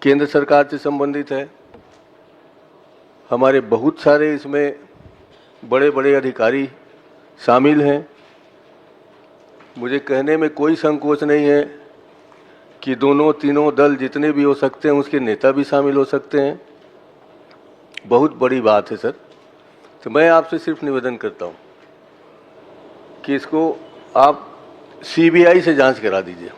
केंद्र सरकार से संबंधित है। हमारे बहुत सारे इसमें बड़े बड़े अधिकारी शामिल हैं। मुझे कहने में कोई संकोच नहीं है कि दोनों तीनों दल जितने भी हो सकते हैं उसके नेता भी शामिल हो सकते हैं। बहुत बड़ी बात है सर। तो मैं आपसे सिर्फ निवेदन करता हूँ कि इसको आप सीबीआई से जांच करा दीजिए।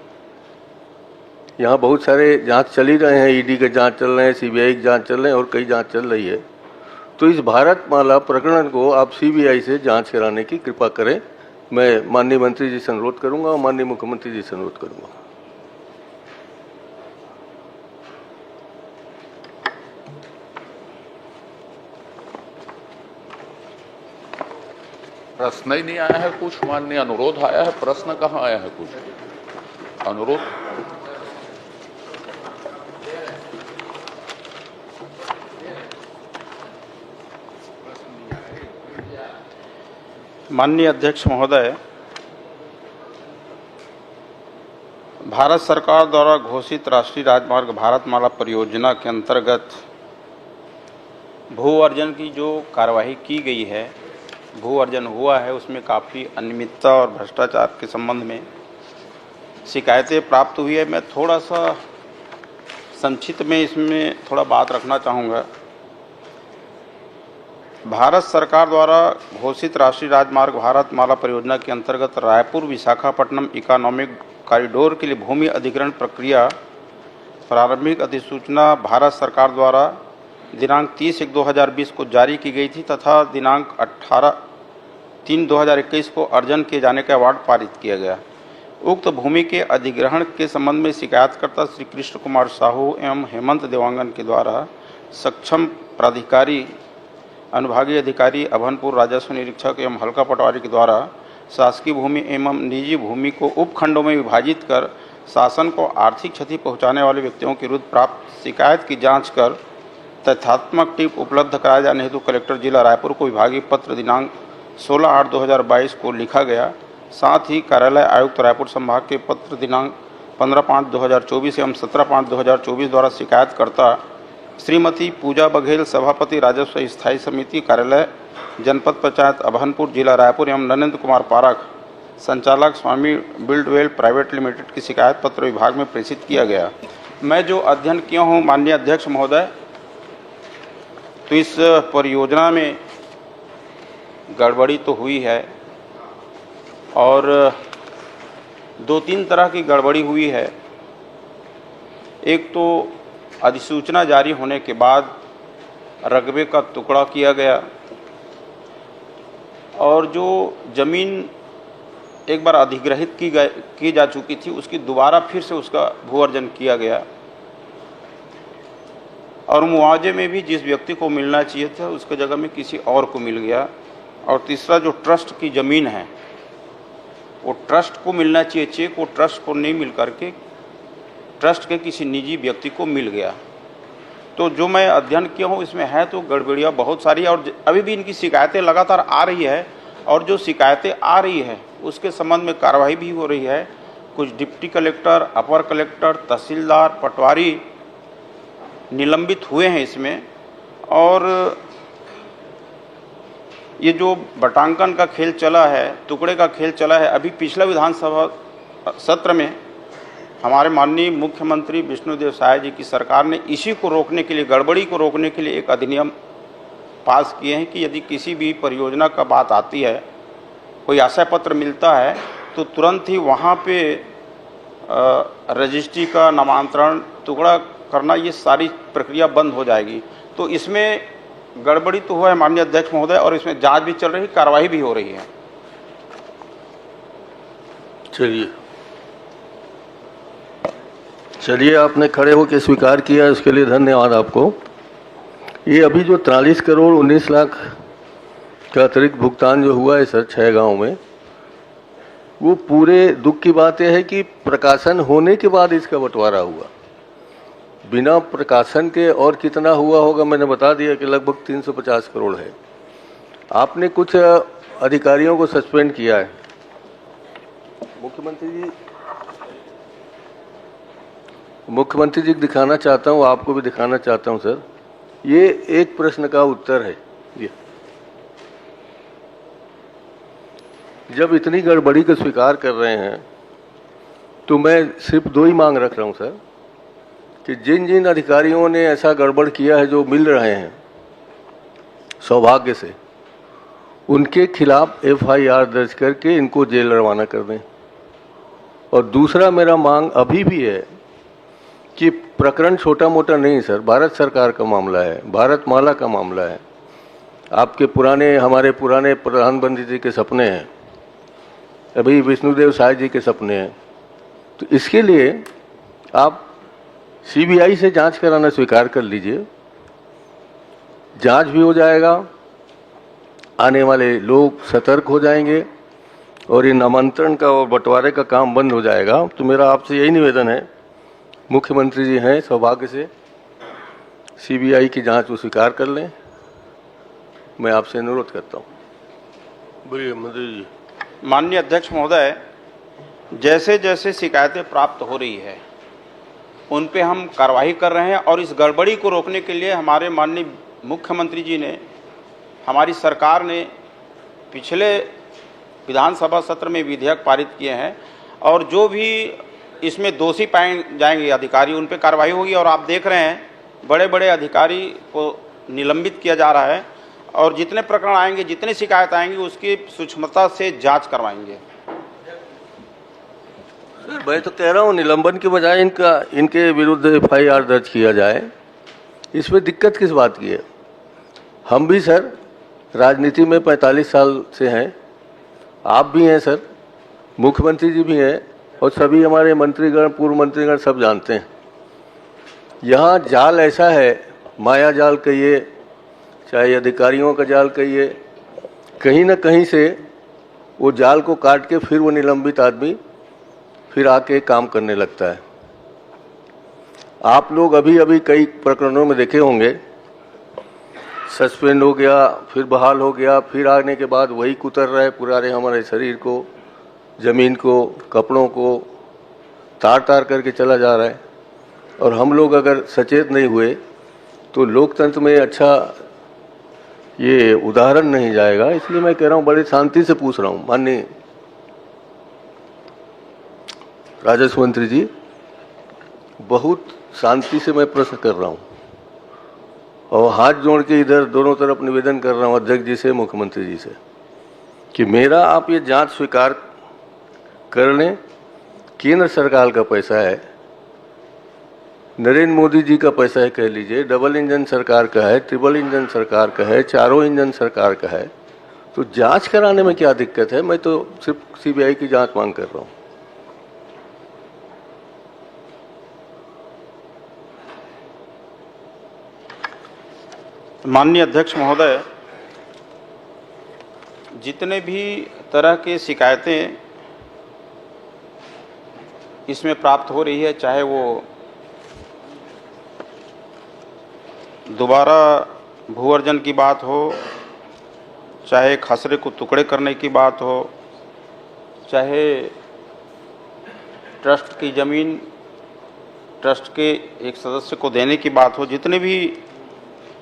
यहाँ बहुत सारे जांच चल ही रहे हैं, ईडी के जांच चल रहे हैं, सीबीआई की जांच चल रहे हैं और कई जांच चल रही है। तो इस भारतमाला प्रकरण को आप सीबीआई से जांच कराने की कृपा करें। मैं माननीय मंत्री जी से अनुरोध करूंगा और माननीय मुख्यमंत्री जी से अनुरोध करूंगा। प्रश्न ही नहीं आया है कुछ, माननीय अनुरोध आया है। प्रश्न कहाँ आया है कुछ? अनुरोध माननीय अध्यक्ष महोदय, भारत सरकार द्वारा घोषित राष्ट्रीय राजमार्ग भारतमाला परियोजना के अंतर्गत भू अर्जन की जो कार्यवाही की गई है, भू अर्जन हुआ है, उसमें काफ़ी अनियमितता और भ्रष्टाचार के संबंध में शिकायतें प्राप्त हुई है। मैं थोड़ा सा संक्षिप्त में इसमें थोड़ा बात रखना चाहूँगा। भारत सरकार द्वारा घोषित राष्ट्रीय राजमार्ग भारतमाला परियोजना के अंतर्गत रायपुर विशाखापट्टनम इकोनॉमिक कॉरिडोर के लिए भूमि अधिग्रहण प्रक्रिया प्रारंभिक अधिसूचना भारत सरकार द्वारा दिनांक 30/1/2020 को जारी की गई थी तथा दिनांक 18/3/2021 को अर्जन किए जाने का अवार्ड पारित किया गया। उक्त भूमि के अधिग्रहण के संबंध में शिकायतकर्ता श्री कृष्ण कुमार साहू एवं हेमंत देवांगन के द्वारा सक्षम प्राधिकारी अनुभागीय अधिकारी अभनपुर राजस्व निरीक्षक एवं हल्का पटवारी के द्वारा शासकीय भूमि एवं निजी भूमि को उपखंडों में विभाजित कर शासन को आर्थिक क्षति पहुंचाने वाले व्यक्तियों के विरुद्ध प्राप्त शिकायत की जांच कर तथ्यात्मक टिप उपलब्ध कराए जाने हेतु कलेक्टर जिला रायपुर को विभागीय पत्र दिनांक 16/8/2022 को लिखा गया। साथ ही कार्यालय आयुक्त रायपुर संभाग के पत्र दिनांक 15/5/2024 एवं 17/5/2024 द्वारा शिकायतकर्ता श्रीमती पूजा बघेल, सभापति राजस्व स्थायी समिति, कार्यालय जनपद पंचायत अभनपुर, जिला रायपुर एवं नरेंद्र कुमार पारख, संचालक स्वामी बिल्डवेल प्राइवेट लिमिटेड की शिकायत पत्र विभाग में प्रेषित किया गया। मैं जो अध्ययन किया हूँ माननीय अध्यक्ष महोदय, तो इस परियोजना में गड़बड़ी तो हुई है और 2-3 तरह की गड़बड़ी हुई है। एक तो अधिसूचना जारी होने के बाद रकबे का टुकड़ा किया गया और जो जमीन एक बार अधिग्रहित की जा चुकी थी उसकी दोबारा फिर से उसका भू अर्जन किया गया और मुआवजे में भी जिस व्यक्ति को मिलना चाहिए था उसके जगह में किसी और को मिल गया। और तीसरा, जो ट्रस्ट की ज़मीन है वो ट्रस्ट को मिलना चाहिए, चेक वो ट्रस्ट को नहीं मिल करके ट्रस्ट के किसी निजी व्यक्ति को मिल गया। तो जो मैं अध्ययन किया हूँ इसमें है तो गड़बड़ियाँ बहुत सारी है और अभी भी इनकी शिकायतें लगातार आ रही है और जो शिकायतें आ रही है उसके संबंध में कार्रवाई भी हो रही है। कुछ डिप्टी कलेक्टर, अपर कलेक्टर, तहसीलदार, पटवारी निलंबित हुए हैं इसमें। और ये जो बटांकन का खेल चला है, टुकड़े का खेल चला है, अभी पिछला विधानसभा सत्र में हमारे माननीय मुख्यमंत्री विष्णुदेव साय जी की सरकार ने इसी को रोकने के लिए, गड़बड़ी को रोकने के लिए एक अधिनियम पास किए हैं कि यदि किसी भी परियोजना का बात आती है, कोई आशय पत्र मिलता है तो तुरंत ही वहाँ पे रजिस्ट्री का नामांतरण, टुकड़ा करना, ये सारी प्रक्रिया बंद हो जाएगी। तो इसमें गड़बड़ी तो हुआ है माननीय अध्यक्ष महोदय और इसमें जांच भी चल रही है, कार्रवाई भी हो रही है। चलिए आपने खड़े होकर स्वीकार किया, इसके लिए धन्यवाद आपको। ये अभी जो 43 करोड़ 19 लाख का अतिरिक्त भुगतान जो हुआ है सर 6 गाँव में, वो पूरे दुख की बात यह है कि प्रकाशन होने के बाद इसका बंटवारा हुआ। बिना प्रकाशन के और कितना हुआ होगा मैंने बता दिया कि लगभग 350 करोड़ है। आपने कुछ अधिकारियों को सस्पेंड किया है। मुख्यमंत्री जी, मुख्यमंत्री जी को दिखाना चाहता हूँ, आपको भी दिखाना चाहता हूँ सर। ये एक प्रश्न का उत्तर है। ये जब इतनी गड़बड़ी को स्वीकार कर रहे हैं तो मैं सिर्फ दो ही मांग रख रहा हूँ सर, कि जिन जिन अधिकारियों ने ऐसा गड़बड़ किया है जो मिल रहे हैं सौभाग्य से, उनके खिलाफ FIR दर्ज करके इनको जेल रवाना कर दें। और दूसरा मेरा मांग अभी भी है कि प्रकरण छोटा मोटा नहीं सर, भारत सरकार का मामला है, भारतमाला का मामला है, आपके पुराने हमारे पुराने प्रधानमंत्री जी के सपने हैं, अभी विष्णुदेव साय जी के सपने हैं। तो इसके लिए आप CBI से जांच कराना स्वीकार कर लीजिए, जांच भी हो जाएगा, आने वाले लोग सतर्क हो जाएंगे और ये नामांतरण का और बंटवारे का काम बंद हो जाएगा। तो मेरा आपसे यही निवेदन है, मुख्यमंत्री जी हैं सौभाग्य से, CBI की जांच वो स्वीकार कर लें, मैं आपसे अनुरोध करता हूँ। बोलिए मंत्री जी। माननीय अध्यक्ष महोदय, जैसे जैसे शिकायतें प्राप्त हो रही है उन पे हम कार्रवाई कर रहे हैं और इस गड़बड़ी को रोकने के लिए हमारे माननीय मुख्यमंत्री जी ने, हमारी सरकार ने पिछले विधानसभा सत्र में विधेयक पारित किए हैं और जो भी इसमें दोषी पाए जाएंगे अधिकारी, उन पे कार्रवाई होगी। और आप देख रहे हैं बड़े बड़े अधिकारी को निलंबित किया जा रहा है और जितने प्रकरण आएंगे, जितनी शिकायत आएंगी, उसकी सूक्ष्मता से जांच करवाएंगे। सर मैं तो कह रहा हूँ निलंबन के बजाय इनके विरुद्ध FIR दर्ज किया जाए, इसमें दिक्कत किस बात की है। हम भी सर राजनीति में 45 साल से हैं, आप भी हैं सर, मुख्यमंत्री जी भी हैं और सभी हमारे मंत्रीगण, पूर्व मंत्रीगण सब जानते हैं। यहाँ जाल ऐसा है, माया जाल कहिए, चाहे अधिकारियों का जाल कहिए, कहीं ना कहीं से वो जाल को काट के फिर वो निलंबित आदमी फिर आके काम करने लगता है। आप लोग अभी अभी कई प्रकरणों में देखे होंगे, सस्पेंड हो गया, फिर बहाल हो गया, फिर आने के बाद वही कुतर रहा है, पुराने हमारे शरीर को, ज़मीन को, कपड़ों को तार तार करके चला जा रहा है। और हम लोग अगर सचेत नहीं हुए तो लोकतंत्र में अच्छा ये उदाहरण नहीं जाएगा। इसलिए मैं कह रहा हूँ, बड़े शांति से पूछ रहा हूँ माननीय राजस्व मंत्री जी, बहुत शांति से मैं प्रश्न कर रहा हूँ और हाथ जोड़ के इधर दोनों तरफ निवेदन कर रहा हूँ अध्यक्ष जी से, मुख्यमंत्री जी से, कि मेरा आप ये जांच स्वीकार कर लें। केंद्र सरकार का पैसा है, नरेंद्र मोदी जी का पैसा है, कह लीजिए, डबल इंजन सरकार का है, ट्रिपल इंजन सरकार का है, चारों इंजन सरकार का है, तो जांच कराने में क्या दिक्कत है। मैं तो सिर्फ CBI की जांच मांग कर रहा हूँ। माननीय अध्यक्ष महोदय, जितने भी तरह के शिकायतें इसमें प्राप्त हो रही है, चाहे वो दोबारा भू-अर्जन की बात हो, चाहे खसरे को टुकड़े करने की बात हो, चाहे ट्रस्ट की ज़मीन ट्रस्ट के एक सदस्य को देने की बात हो, जितने भी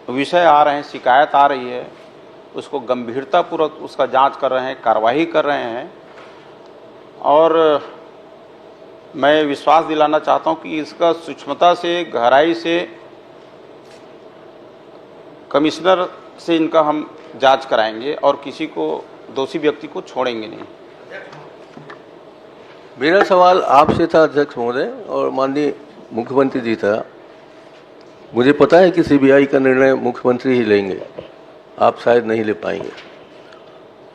विषय आ रहे हैं, शिकायत आ रही है, उसको गंभीरतापूर्वक उसका जांच कर रहे हैं, कार्रवाई कर रहे हैं। और मैं विश्वास दिलाना चाहता हूं कि इसका सूक्ष्मता से, गहराई से, कमिश्नर से इनका हम जांच कराएंगे और किसी को, दोषी व्यक्ति को छोड़ेंगे नहीं। मेरा सवाल आपसे था अध्यक्ष महोदय और माननीय मुख्यमंत्री जी था। मुझे पता है कि CBI का निर्णय मुख्यमंत्री ही लेंगे, आप शायद नहीं ले पाएंगे,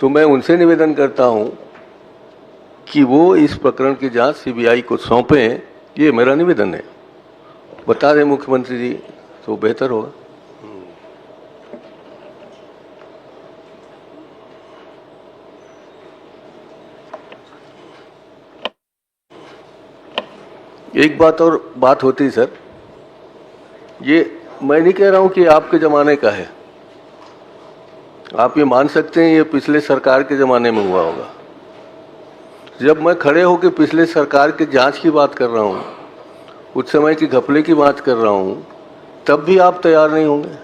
तो मैं उनसे निवेदन करता हूं कि वो इस प्रकरण की जांच CBI को सौंपें। ये मेरा निवेदन है, बता दें मुख्यमंत्री जी तो बेहतर होगा। एक बात और बात होती सर, ये मैं नहीं कह रहा हूं कि आपके ज़माने का है, आप ये मान सकते हैं ये पिछले सरकार के ज़माने में हुआ होगा। जब मैं खड़े होकर पिछले सरकार की जांच की बात कर रहा हूं उस समय की घपले की बात कर रहा हूं, तब भी आप तैयार नहीं होंगे।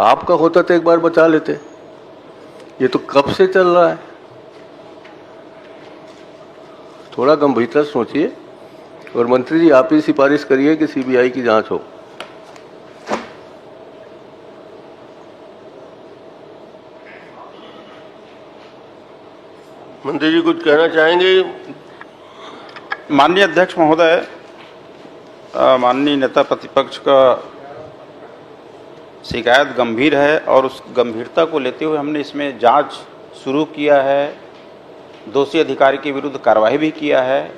आपका होता तो एक बार बचा लेते। ये तो कब से चल रहा है। थोड़ा गंभीरता से सोचिए और मंत्री जी आप ही सिफारिश करिए कि सीबीआई की जांच हो। मंत्री जी कुछ कहना चाहेंगे? माननीय अध्यक्ष महोदय, माननीय नेता प्रतिपक्ष का शिकायत गंभीर है और उस गंभीरता को लेते हुए हमने इसमें जांच शुरू किया है, दोषी अधिकारी के विरुद्ध कार्रवाई भी किया है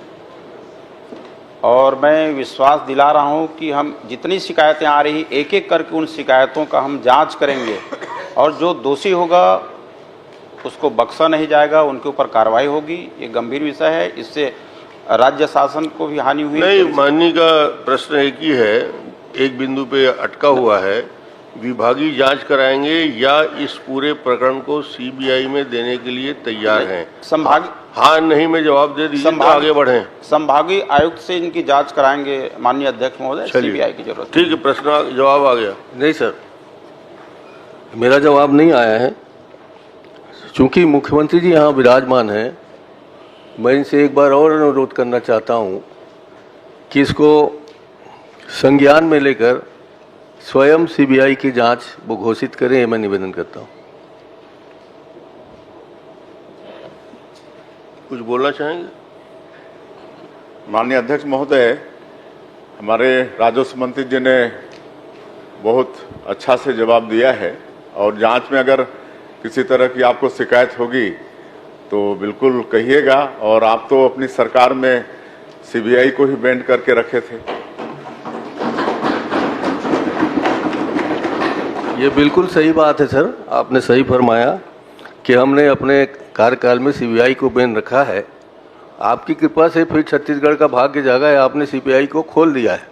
और मैं विश्वास दिला रहा हूं कि हम जितनी शिकायतें आ रही एक एक करके उन शिकायतों का हम जांच करेंगे और जो दोषी होगा उसको बख्शा नहीं जाएगा, उनके ऊपर कार्रवाई होगी। ये गंभीर विषय है, इससे राज्य शासन को भी हानि हुई। नहीं, माननीय का प्रश्न एक ही है, एक बिंदु पे अटका हुआ है। विभागीय जांच कराएंगे या इस पूरे प्रकरण को सीबीआई में देने के लिए तैयार हैं? संभाग हाँ नहीं में जवाब दे दीजिए तो आगे बढ़ें। संभागीय आयुक्त से इनकी जांच कराएंगे माननीय अध्यक्ष महोदय, सीबीआई की जरूरत। ठीक है, प्रश्न जवाब आ गया। नहीं सर, मेरा जवाब नहीं आया है। चूंकि मुख्यमंत्री जी यहाँ विराजमान हैं, मैं इनसे एक बार और अनुरोध करना चाहता हूँ कि इसको संज्ञान में लेकर स्वयं सीबीआई की जांच वो घोषित करें, मैं निवेदन करता हूँ। कुछ बोलना चाहेंगे? माननीय अध्यक्ष महोदय, हमारे राजस्व मंत्री जी ने बहुत अच्छा से जवाब दिया है और जांच में अगर किसी तरह की आपको शिकायत होगी तो बिल्कुल कहिएगा। और आप तो अपनी सरकार में सीबीआई को ही बैंड करके रखे थे। ये बिल्कुल सही बात है सर, आपने सही फरमाया कि हमने अपने कार्यकाल में सीबीआई को बैन रखा है। आपकी कृपा से फिर छत्तीसगढ़ का भाग्य जागा है, आपने सीबीआई को खोल दिया है।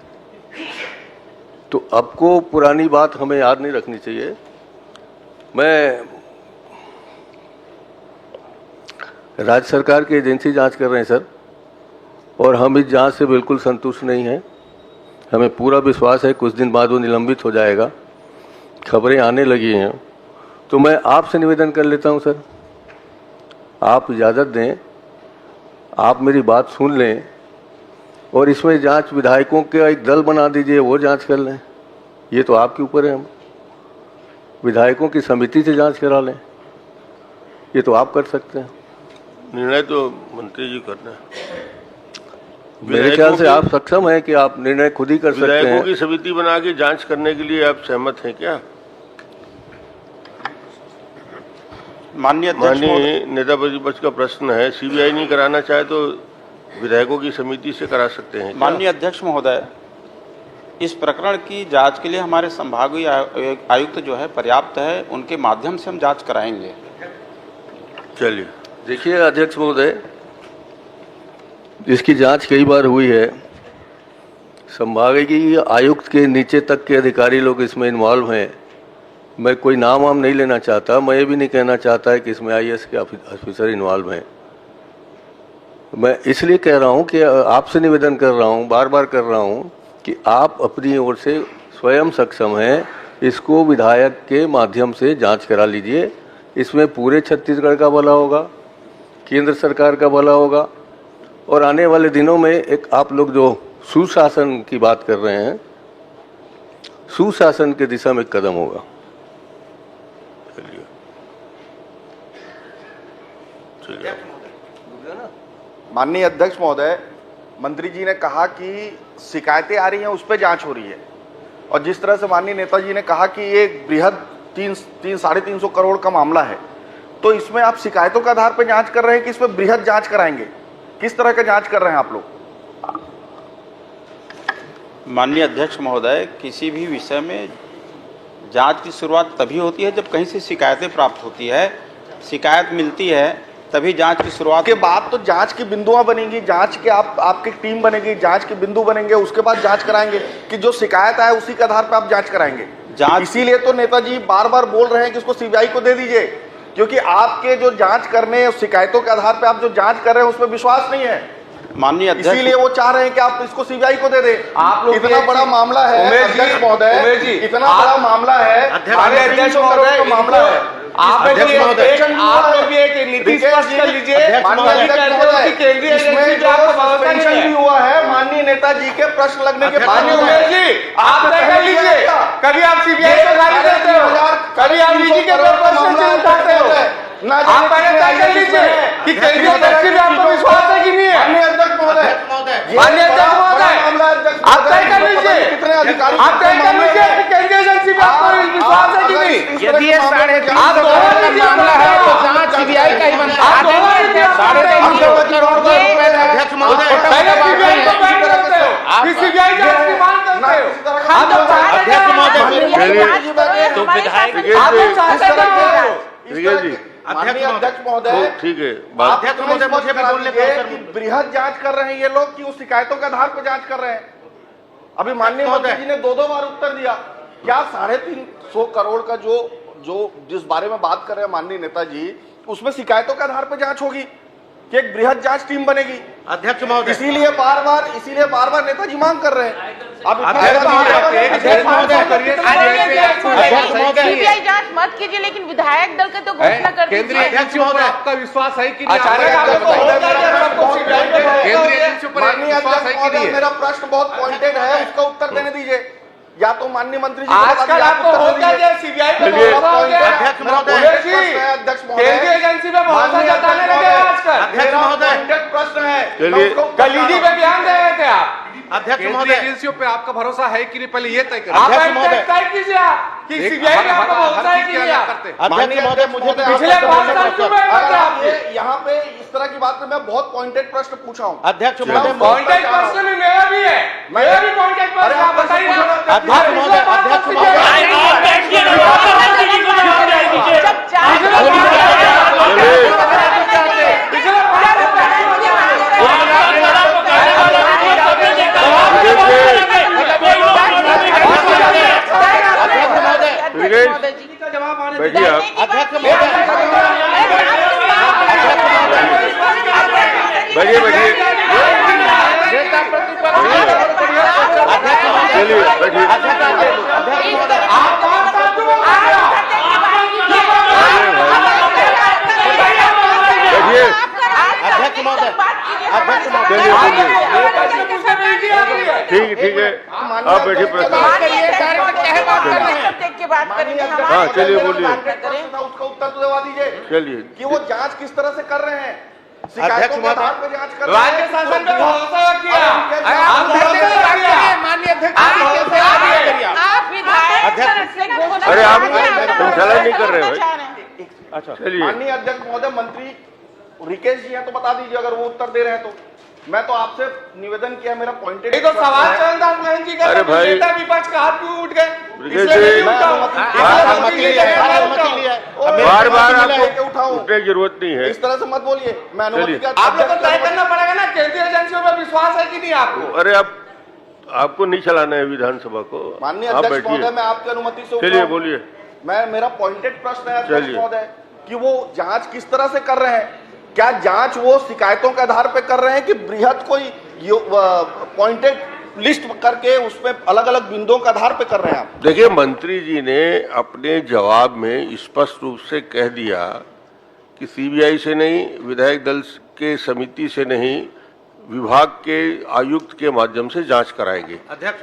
तो अब को पुरानी बात हमें याद नहीं रखनी चाहिए। मैं राज्य सरकार की एजेंसी जांच कर रहे हैं सर, और हम इस जांच से बिल्कुल संतुष्ट नहीं हैं। हमें पूरा विश्वास है कुछ दिन बाद वो निलंबित हो जाएगा। खबरें आने लगी हैं, तो मैं आपसे निवेदन कर लेता हूं सर, आप इजाज़त दें, आप मेरी बात सुन लें और इसमें जांच विधायकों का एक दल बना दीजिए, वो जांच कर लें। ये तो आपके ऊपर है, हम विधायकों की समिति से जांच करा लें, ये तो आप कर सकते हैं। निर्णय तो मंत्री जी करना है। मेरे ख्याल से आप सक्षम हैं कि आप निर्णय खुद ही कर सकते हैं। विधायकों की समिति बना के जांच करने के लिए आप सहमत हैं क्या? माननीय नेता प्रतिपक्ष का प्रश्न है, सीबीआई नहीं कराना चाहे तो विधायकों की समिति से करा सकते हैं क्या? माननीय अध्यक्ष महोदय, इस प्रकरण की जांच के लिए हमारे संभागीय आयुक्त जो है पर्याप्त है, उनके माध्यम से हम जांच कराएंगे। चलिए, देखिए अध्यक्ष महोदय, इसकी जांच कई बार हुई है। संभागीय आयुक्त के नीचे तक के अधिकारी लोग इसमें इन्वॉल्व हैं। मैं कोई नाम वाम नहीं लेना चाहता, मैं ये भी नहीं कहना चाहता है कि इसमें आईएएस के ऑफिसर इन्वॉल्व हैं। मैं इसलिए कह रहा हूं कि आपसे निवेदन कर रहा हूं, बार बार कर रहा हूं कि आप अपनी ओर से स्वयं सक्षम हैं, इसको विधायक के माध्यम से जांच करा लीजिए। इसमें पूरे छत्तीसगढ़ का भला होगा, केंद्र सरकार का भला होगा, और आने वाले दिनों में एक आप लोग जो सुशासन की बात कर रहे हैं, सुशासन के दिशा में कदम होगा। माननीय अध्यक्ष महोदय, मंत्री जी ने कहा कि शिकायतें आ रही हैं, उस पर जांच हो रही है, और जिस तरह से माननीय नेताजी ने कहा कि ये बृहद 300-350 करोड़ का मामला है, तो इसमें आप शिकायतों के आधार पर जांच कर रहे हैं कि इसमें बृहद जांच कराएंगे? किस तरह का जांच कर रहे हैं आप लोग? माननीय अध्यक्ष महोदय, किसी भी विषय में जांच की शुरुआत तभी होती है जब कहीं से शिकायतें प्राप्त होती है, शिकायत मिलती है तभी जांच की शुरुआत के बाद तो जांच की बिंदुआं बनेंगी, जांच के आपकी टीम बनेगी, जांच के बिंदु बनेंगे, उसके बाद जांच कराएंगे कि जो शिकायत आए उसी के आधार पर आप जांच कराएंगे। जांच इसीलिए तो नेताजी बार बार बोल रहे हैं कि इसको सीबीआई को दे दीजिए, क्योंकि आपके जो जांच करने शिकायतों के आधार पर आप जो जांच कर रहे हैं उसमें विश्वास नहीं है। माननीय अध्यक्ष, इसीलिए वो चाह रहे हैं कि आप इसको सीबीआई को दे दे। आप लोग इतना बड़ा मामला है अध्यक्ष महोदय, इतना बड़ा मामला है, अध्यक्ष महोदय, मामला है। आप लोग भी एक नीति स्पष्ट कर लीजिए। केंद्रीय एजेंसी पे आपको भरोसा नहीं है। भी हुआ है माननीय नेताजी के प्रश्न लगने के बाद। उमेश जी, आप तय कर लीजिए, कभी आप सीबीआई को गाली देते हो, कभी आप ईडी के पेपर से उठाते हो। आप पहले तय कर लीजिए कि केंद्रीय एजेंसी पे आपको विश्वास है कि नहीं है। माननीय अध्यक्ष महोदय, आप तय कर लीजिए, कितने अधिकारी, आप तय कर लीजिए कि केंद्रीय एजेंसी पे आपको विश्वास है कि नहीं। यदि ये 350 करोड़ का मामला है तो जांच सीबीआई का ही बनता है। 350 करोड़ रुपए अध्यक्ष महोदय सीबीआई को बैन करते हो, सीबीआई जांच की मांग करते हो। आप तो अध्यक्ष महोदय, तो विधायक माननीय अध्यक्ष महोदय, ठीक है, अध्यक्ष महोदय मुझे भी बोलने कि बृहद जांच कर रहे हैं ये लोग कि उस शिकायतों के आधार पर जांच कर रहे हैं। अभी माननीय मंत्री जी ने 2 बार उत्तर दिया। क्या 350 करोड़ का जो जिस बारे में बात कर रहे हैं माननीय नेताजी, उसमें शिकायतों के आधार पर जांच होगी कि एक बृहद जांच टीम बनेगी? अध्यक्ष महोदय, इसीलिए बार बार नेताजी मांग कर रहे हैं। अब सीबीआई जांच मत कीजिए, लेकिन विधायक दल के तो घोषणा कर दीजिए। केंद्रीय एजेंसियों पर आपका विश्वास है कि नहीं? मेरा प्रश्न बहुत पॉइंटेड है, उसका उत्तर देने दीजिए। या तो माननीय मंत्री जी आजकल आपको होता है सीबीआई पे भरोसा हो गया। अध्यक्ष महोदय, केंद्रीय एजेंसी पे भरोसा जताने लगे आजकल। अध्यक्ष महोदय, प्रश्न है, कल ईडी पे बयान दे रहे थे आप। अध्यक्ष महोदय, एजेंसियों पे आपका भरोसा है कि नहीं, पहले ये तय करें। आप तय कीजिए कि सीबीआई पे आपका भरोसा है कि नहीं। अध्यक्ष महोदय, मुझे पिछले 5 साल क्यों बैठ गए आप? यहाँ पे इस तरह की बात में मैं बहुत पॉइंटेड प्रश्न पूछा हूँ। अध्यक्ष महोदय, पॉइंटेड प्रश्न भी मेरा भी है, मेरा भी पॉइंटेड प्रश्न आप बताइए। अध्यक्ष महोदय, अध्यक्ष बैठिए आप। बैठिए बैठिए, चलिए बैठिए। अध्यक्ष महोदय, ठीक है, आप बैठिए। हाँ चलिए बोलिए, उसका उत्तर तो दे दीजिए। चलिए कि वो जांच किस तरह से कर रहे हैं, शिकायतों के आधार पर जांच कर रहे राज्य हैं। शासन पे भरोसा किया। माननीय अध्यक्ष, अरे आप संचालन नहीं कर रहे भाई। अच्छा चलिए। माननीय अध्यक्ष महोदय, मंत्री रिकेश जी हैं तो बता दीजिए अगर वो उत्तर दे रहे हैं तो। मैं तो आपसे निवेदन किया, मेरा पॉइंटेड तो सवाल चंद्रदास महंत जी का नेता विपक्ष का हाथ क्यों उठ गए? बार बार आपको उठने की जरूरत नहीं है, इस तरह से मत बोलिए। मैं अनुमति का आप लोग को तय करना पड़ेगा ना, केंद्रीय एजेंसियों पर विश्वास है कि नहीं आपको? अरे आपको नहीं चलाना है विधानसभा को। माननीय अध्यक्ष महोदय, मैं आपकी अनुमति से चलिए बोलिए। मेरा पॉइंटेड प्रश्न है अध्यक्ष महोदय कि वो जांच किस तरह से कर रहे हैं। क्या जांच वो शिकायतों के आधार पर कर रहे हैं कि बृहद कोई पॉइंटेड लिस्ट करके उसमें अलग अलग बिंदुओं के आधार पर कर रहे हैं आप? देखिए, मंत्री जी ने अपने जवाब में स्पष्ट रूप से कह दिया कि सीबीआई से नहीं, विधायक दल के समिति से नहीं, विभाग के आयुक्त के माध्यम से जांच कराएंगे।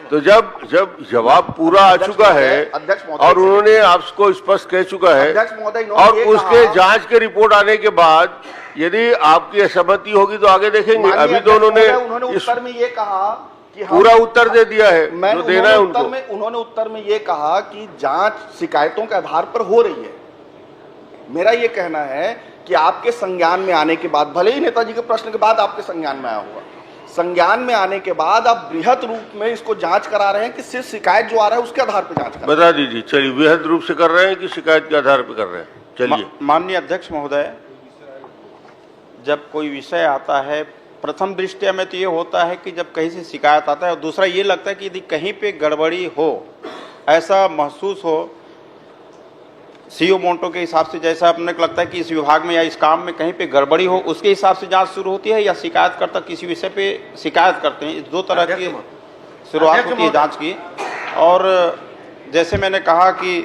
तो जब जवाब पूरा आ चुका है और उन्होंने आपको स्पष्ट कह चुका है और उसके जांच के रिपोर्ट आने के बाद यदि आपकी असहमति होगी तो आगे देखेंगे। अभी तो उन्होंने उत्तर में ये कहा कि पूरा उत्तर दे दिया है जो देना है उनको। उन्होंने उत्तर में ये कहा कि जांच शिकायतों के आधार पर हो रही है। मेरा ये कहना है कि आपके संज्ञान में आने के बाद, भले ही नेताजी के प्रश्न के बाद आपके संज्ञान में आया हुआ, संज्ञान में आने के बाद आप बृहद रूप में इसको जांच करा रहे हैं कि सिर्फ शिकायत जो आ रहा है उसके आधार पर जांच बता दीजिए। चलिए, बृहद रूप से कर रहे हैं कि शिकायत के आधार पर कर रहे हैं? चलिए। माननीय अध्यक्ष महोदय, जब कोई विषय आता है, प्रथम दृष्टया में तो ये होता है कि जब कहीं से शिकायत आता है, और दूसरा ये लगता है कि यदि कहीं पे गड़बड़ी हो, ऐसा महसूस हो सीओ मोन्टो के हिसाब से, जैसा अपने को लगता है कि इस विभाग में या इस काम में कहीं पे गड़बड़ी हो, उसके हिसाब से जांच शुरू होती है, या शिकायतकर्ता किसी विषय पे शिकायत करते हैं? इस दो तरह की शुरुआत होती है जांच की। और जैसे मैंने कहा कि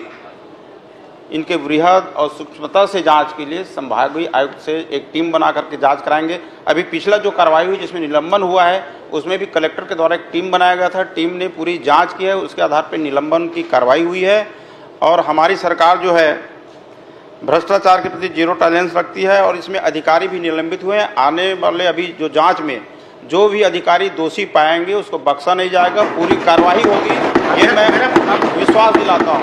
इनके वृहद और सूक्ष्मता से जांच के लिए संभागीय आयुक्त से एक टीम बना करके जांच कराएंगे। अभी पिछला जो कार्रवाई हुई जिसमें निलंबन हुआ है, उसमें भी कलेक्टर के द्वारा एक टीम बनाया गया था। टीम ने पूरी जांच की है, उसके आधार पर निलंबन की कार्रवाई हुई है। और हमारी सरकार जो है भ्रष्टाचार के प्रति जीरो टॉलरेंस रखती है, और इसमें अधिकारी भी निलंबित हुए हैं। आने वाले अभी जो जांच में जो भी अधिकारी दोषी पाएंगे उसको बख्शा नहीं जाएगा, पूरी कार्रवाई होगी, ये मैं विश्वास दिलाता हूँ।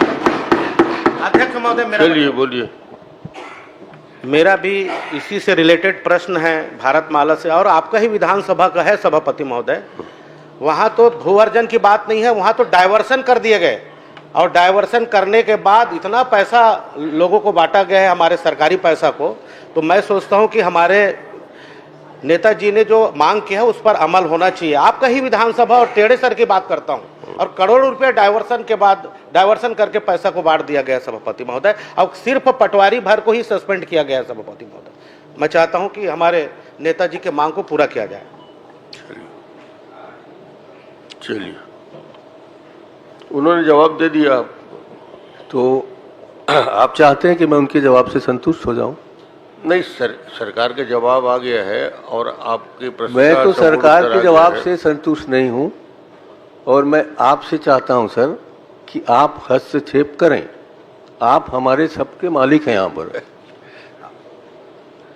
अध्यक्ष महोदय, चलिए बोलिए। मेरा भी इसी से रिलेटेड प्रश्न है भारतमाला से, और आपका ही विधानसभा का है सभापति महोदय। वहाँ तो भू अर्जन की बात नहीं है, वहाँ तो डायवर्सन कर दिए गए, और डायवर्सन करने के बाद इतना पैसा लोगों को बांटा गया है, हमारे सरकारी पैसा को। तो मैं सोचता हूँ कि हमारे नेताजी ने जो मांग किया है उस पर अमल होना चाहिए। आपका ही विधानसभा और टेढ़े सर की बात करता हूँ, और करोड़ों रुपए डायवर्सन के बाद डायवर्सन करके पैसा को बांट दिया गया सभापति महोदय, और सिर्फ पटवारी भर को ही सस्पेंड किया गया सभापति महोदय। मैं चाहता हूँ कि हमारे नेताजी के मांग को पूरा किया जाए। चलिए, उन्होंने जवाब दे दिया, तो आप चाहते हैं कि मैं उनके जवाब से संतुष्ट हो जाऊं? नहीं सरकार का जवाब आ गया है और आपके प्रश्न मैं का तो संपूर्ण सरकार उत्तर के आ गया जवाब है। से संतुष्ट नहीं हूं, और मैं आपसे चाहता हूं सर कि आप हस्तक्षेप करें। आप हमारे सबके मालिक हैं यहाँ पर।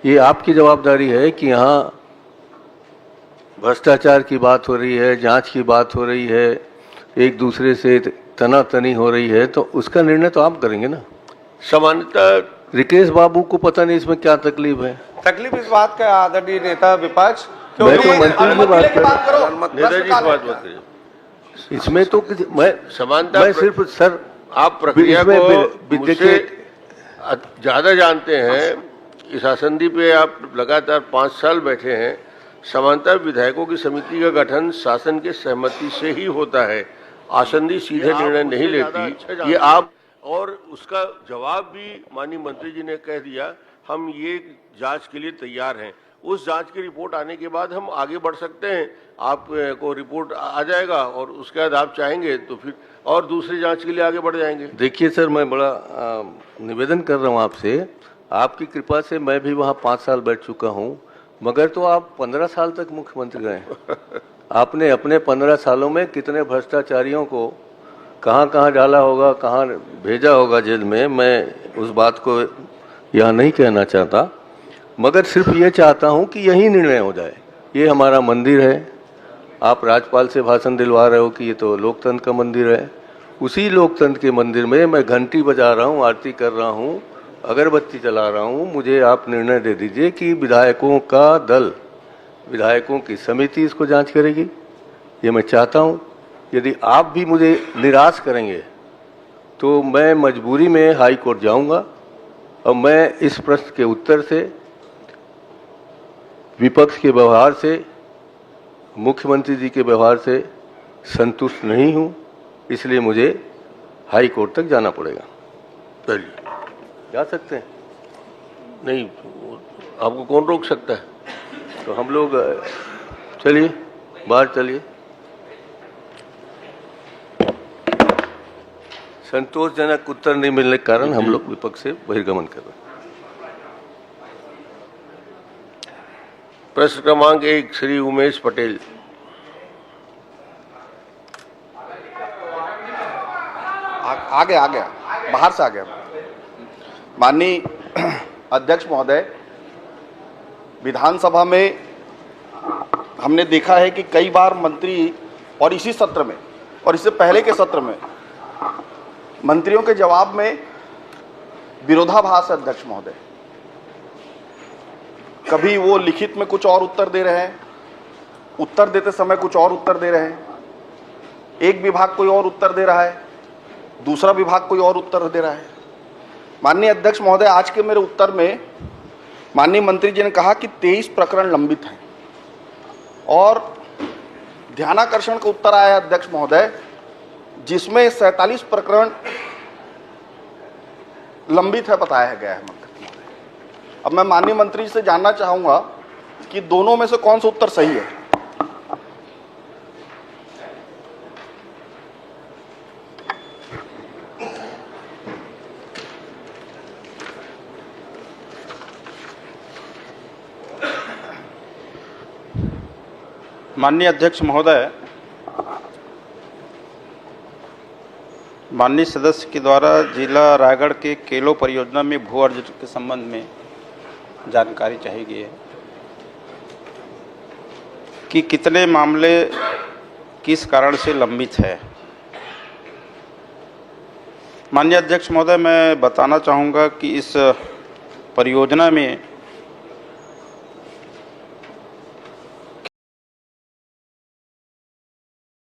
ये आपकी जवाबदारी है कि यहाँ भ्रष्टाचार की बात हो रही है, जांच की बात हो रही है, एक दूसरे से तनातनी हो रही है, तो उसका निर्णय तो आप करेंगे ना। सामान्यतः रिकेश बाबू को पता नहीं इसमें क्या तकलीफ है। तकलीफ इस बात का आदरणीय नेता विपक्ष, मैं तो मंत्री की बात कर रहा हूं। नेताजी की बात मत करिए। इसमें तो मैं समानता मैं सिर्फ सर आप प्रक्रिया इसमें को मुझसे देखिए, ज्यादा जानते हैं। इस आसंदी पे आप लगातार 5 साल बैठे हैं। समानता विधायकों की समिति का गठन शासन के सहमति से ही होता है। आसंदी सीधे निर्णय नहीं लेती। ये आप, और उसका जवाब भी माननीय मंत्री जी ने कह दिया, हम ये जांच के लिए तैयार हैं। उस जांच की रिपोर्ट आने के बाद हम आगे बढ़ सकते हैं। आपको रिपोर्ट आ जाएगा और उसके बाद आप चाहेंगे तो फिर और दूसरी जांच के लिए आगे बढ़ जाएंगे। देखिए सर, मैं बड़ा निवेदन कर रहा हूँ आपसे। आपकी कृपा से मैं भी वहाँ 5 साल बैठ चुका हूँ, मगर तो आप 15 साल तक मुख्यमंत्री रहे। आपने अपने 15 सालों में कितने भ्रष्टाचारियों को कहाँ कहाँ डाला होगा, कहाँ भेजा होगा जेल में, मैं उस बात को यहाँ नहीं कहना चाहता, मगर सिर्फ ये चाहता हूँ कि यही निर्णय हो जाए। ये हमारा मंदिर है, आप राज्यपाल से भाषण दिलवा रहे हो कि ये तो लोकतंत्र का मंदिर है। उसी लोकतंत्र के मंदिर में मैं घंटी बजा रहा हूँ, आरती कर रहा हूँ, अगरबत्ती जला रहा हूँ। मुझे आप निर्णय दे दीजिए कि विधायकों का दल, विधायकों की समिति इसको जांच करेगी। ये मैं चाहता हूँ। यदि आप भी मुझे निराश करेंगे तो मैं मजबूरी में हाई कोर्ट जाऊंगा, और मैं इस प्रश्न के उत्तर से, विपक्ष के व्यवहार से, मुख्यमंत्री जी के व्यवहार से संतुष्ट नहीं हूं। इसलिए मुझे हाई कोर्ट तक जाना पड़ेगा। चलिए, जा सकते हैं? नहीं, आपको कौन रोक सकता है? तो हम लोग चलिए बाहर चलिए। संतोषजनक उत्तर नहीं मिलने के कारण हम लोग विपक्ष से बहिर्गमन कर रहे हैं। प्रश्न क्रमांक 1 श्री उमेश पटेल। आ गया बाहर से आ गया। माननीय अध्यक्ष महोदय, विधानसभा में हमने देखा है कि कई बार मंत्री, और इसी सत्र में और इससे पहले के सत्र में, मंत्रियों के जवाब में विरोधाभास है। अध्यक्ष महोदय, कभी वो लिखित में कुछ और उत्तर दे रहे हैं, उत्तर देते समय कुछ और उत्तर दे रहे हैं, एक विभाग कोई और उत्तर दे रहा है, दूसरा विभाग कोई और उत्तर दे रहा है। माननीय अध्यक्ष महोदय, आज के मेरे उत्तर में माननीय मंत्री जी ने कहा कि 23 प्रकरण लंबित हैं, और ध्यानाकर्षण का उत्तर आया अध्यक्ष महोदय, जिसमें 47 प्रकरण लंबित है बताया गया है मंत्री महोदय। अब मैं माननीय मंत्री से जानना चाहूंगा कि दोनों में से कौन सा उत्तर सही है। माननीय अध्यक्ष महोदय, माननीय सदस्य के द्वारा जिला रायगढ़ के केलो परियोजना में भू अर्जन के संबंध में जानकारी चाहिए गई है कि कितने मामले किस कारण से लंबित है। माननीय अध्यक्ष महोदय, मैं बताना चाहूँगा कि इस परियोजना में